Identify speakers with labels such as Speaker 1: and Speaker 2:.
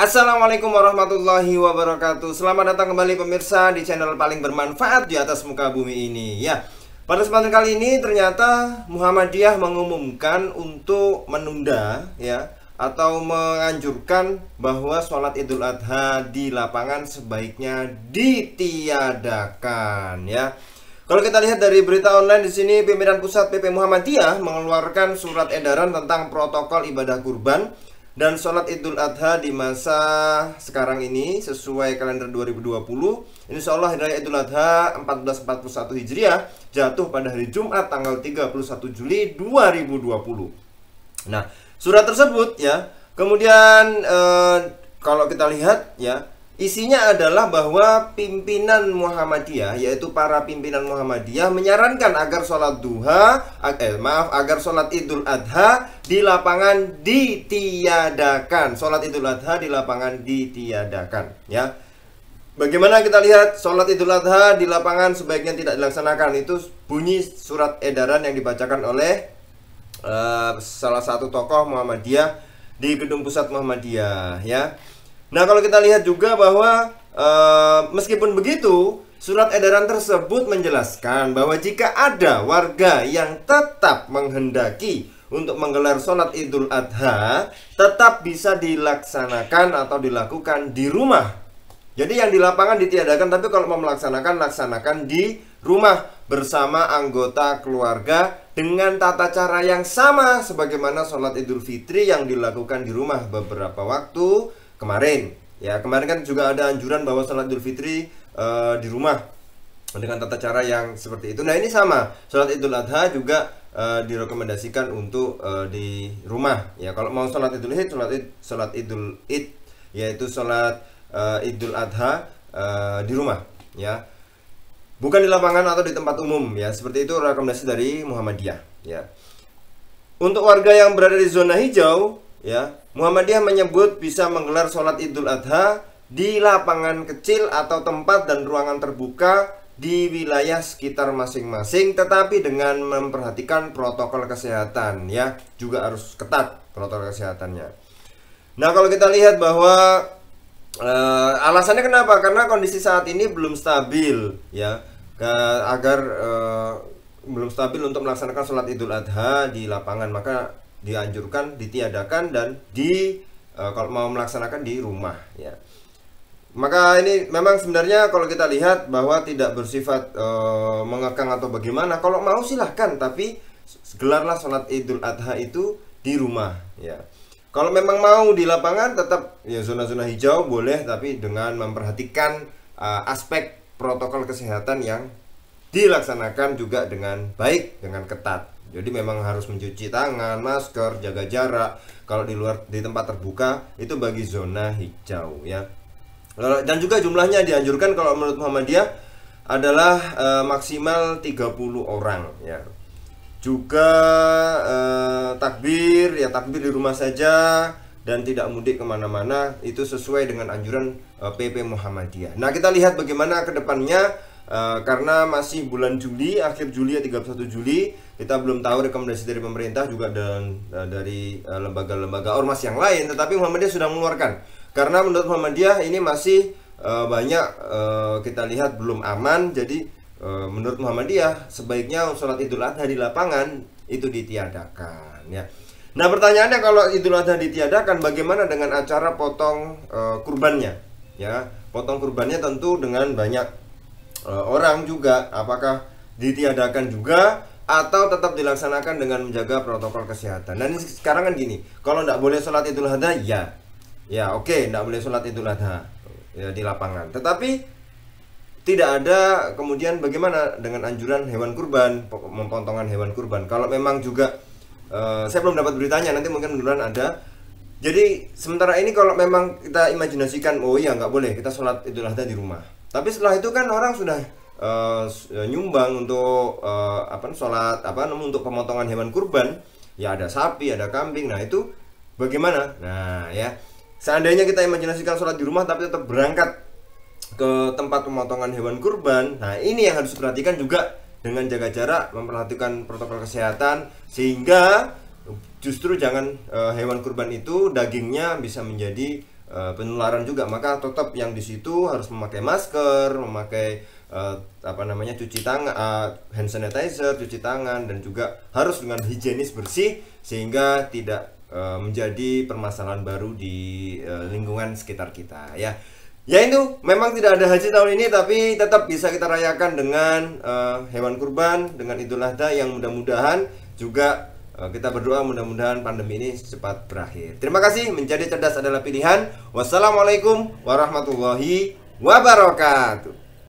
Speaker 1: Assalamualaikum warahmatullahi wabarakatuh. Selamat datang kembali pemirsa di channel paling bermanfaat di atas muka bumi ini. Ya, pada kesempatan kali ini ternyata Muhammadiyah mengumumkan untuk menunda ya, atau menganjurkan bahwa sholat Idul Adha di lapangan sebaiknya ditiadakan ya. Kalau kita lihat dari berita online di sini, pimpinan pusat PP Muhammadiyah mengeluarkan surat edaran tentang protokol ibadah kurban dan sholat Idul Adha di masa sekarang ini sesuai kalender 2020. Insya Allah Hari Raya Idul Adha 1441 Hijriah jatuh pada hari Jumat tanggal 31 Juli 2020. Nah, surat tersebut ya, kemudian kalau kita lihat ya, isinya adalah bahwa pimpinan Muhammadiyah, yaitu para pimpinan Muhammadiyah menyarankan agar sholat duha, agar sholat Idul Adha di lapangan ditiadakan. Sholat Idul Adha di lapangan ditiadakan ya. Bagaimana kita lihat sholat Idul Adha di lapangan sebaiknya tidak dilaksanakan? Itu bunyi surat edaran yang dibacakan oleh salah satu tokoh Muhammadiyah di gedung pusat Muhammadiyah ya. Nah, kalau kita lihat juga bahwa meskipun begitu, surat edaran tersebut menjelaskan bahwa jika ada warga yang tetap menghendaki untuk menggelar sholat Idul Adha, tetap bisa dilaksanakan atau dilakukan di rumah. Jadi yang di lapangan ditiadakan, tapi kalau mau melaksanakan, laksanakan di rumah bersama anggota keluarga dengan tata cara yang sama sebagaimana sholat Idul Fitri yang dilakukan di rumah beberapa waktu kemarin ya. Kemarin kan juga ada anjuran bahwa sholat Idul Fitri di rumah dengan tata cara yang seperti itu. Nah, ini sama, sholat Idul Adha juga direkomendasikan untuk di rumah ya. Kalau mau sholat Idul Id, sholat Idul Id, yaitu sholat Idul Adha di rumah ya, bukan di lapangan atau di tempat umum ya. Seperti itu rekomendasi dari Muhammadiyah ya. Untuk warga yang berada di zona hijau ya, Muhammadiyah menyebut bisa menggelar sholat Idul Adha di lapangan kecil atau tempat dan ruangan terbuka di wilayah sekitar masing-masing, tetapi dengan memperhatikan protokol kesehatan ya, juga harus ketat protokol kesehatannya. Nah, kalau kita lihat bahwa alasannya kenapa? Karena kondisi saat ini belum stabil ya, agar belum stabil untuk melaksanakan sholat Idul Adha di lapangan, maka dianjurkan ditiadakan dan kalau mau melaksanakan di rumah ya. Maka ini memang sebenarnya kalau kita lihat bahwa tidak bersifat mengekang atau bagaimana. Kalau mau silahkan, tapi gelarlah sholat Idul Adha itu di rumah ya. Kalau memang mau di lapangan, tetap ya zona-zona hijau boleh, tapi dengan memperhatikan aspek protokol kesehatan yang dilaksanakan juga dengan baik, dengan ketat. Jadi memang harus mencuci tangan, masker, jaga jarak. Kalau di luar, di tempat terbuka, itu bagi zona hijau ya. Dan juga jumlahnya dianjurkan kalau menurut Muhammadiyah adalah maksimal 30 orang ya. Juga takbir ya, takbir di rumah saja dan tidak mudik kemana-mana. Itu sesuai dengan anjuran PP Muhammadiyah. Nah, kita lihat bagaimana ke depannya. Karena masih bulan Juli, akhir Juli ya, 31 Juli, kita belum tahu rekomendasi dari pemerintah juga dan dari lembaga-lembaga ormas yang lain, tetapi Muhammadiyah sudah mengeluarkan. Karena menurut Muhammadiyah ini masih banyak kita lihat belum aman. Jadi menurut Muhammadiyah sebaiknya sholat Idul Adha di lapangan itu ditiadakan ya. Nah, pertanyaannya, kalau Idul Adha ditiadakan, bagaimana dengan acara potong kurbannya ya? Potong kurbannya tentu dengan banyak orang juga, apakah ditiadakan juga atau tetap dilaksanakan dengan menjaga protokol kesehatan? Dan sekarang kan gini, kalau tidak boleh sholat Idul Adha ya oke, tidak boleh sholat Idul Adha ya di lapangan. Tetapi tidak ada kemudian bagaimana dengan anjuran hewan kurban, pemotongan hewan kurban. Kalau memang juga saya belum dapat beritanya, nanti mungkin bulan ada. Jadi sementara ini kalau memang kita imajinasikan, oh iya nggak boleh kita sholat Idul Adha di rumah. Tapi setelah itu kan orang sudah nyumbang untuk sholat untuk pemotongan hewan kurban ya, ada sapi, ada kambing. Nah, itu bagaimana? Nah ya, seandainya kita imajinasikan sholat di rumah tapi tetap berangkat ke tempat pemotongan hewan kurban, nah ini yang harus diperhatikan juga dengan jaga jarak, memperhatikan protokol kesehatan, sehingga justru jangan hewan kurban itu dagingnya bisa menjadi penularan juga, maka tetap yang di situ harus memakai masker, memakai cuci tangan, hand sanitizer, cuci tangan, dan juga harus dengan higienis bersih sehingga tidak menjadi permasalahan baru di lingkungan sekitar kita ya. Ya itu memang tidak ada haji tahun ini, tapi tetap bisa kita rayakan dengan hewan kurban, dengan Idul Adha yang mudah-mudahan juga kita berdoa mudah-mudahan pandemi ini cepat berakhir. Terima kasih. Menjadi cerdas adalah pilihan. Wassalamualaikum warahmatullahi wabarakatuh.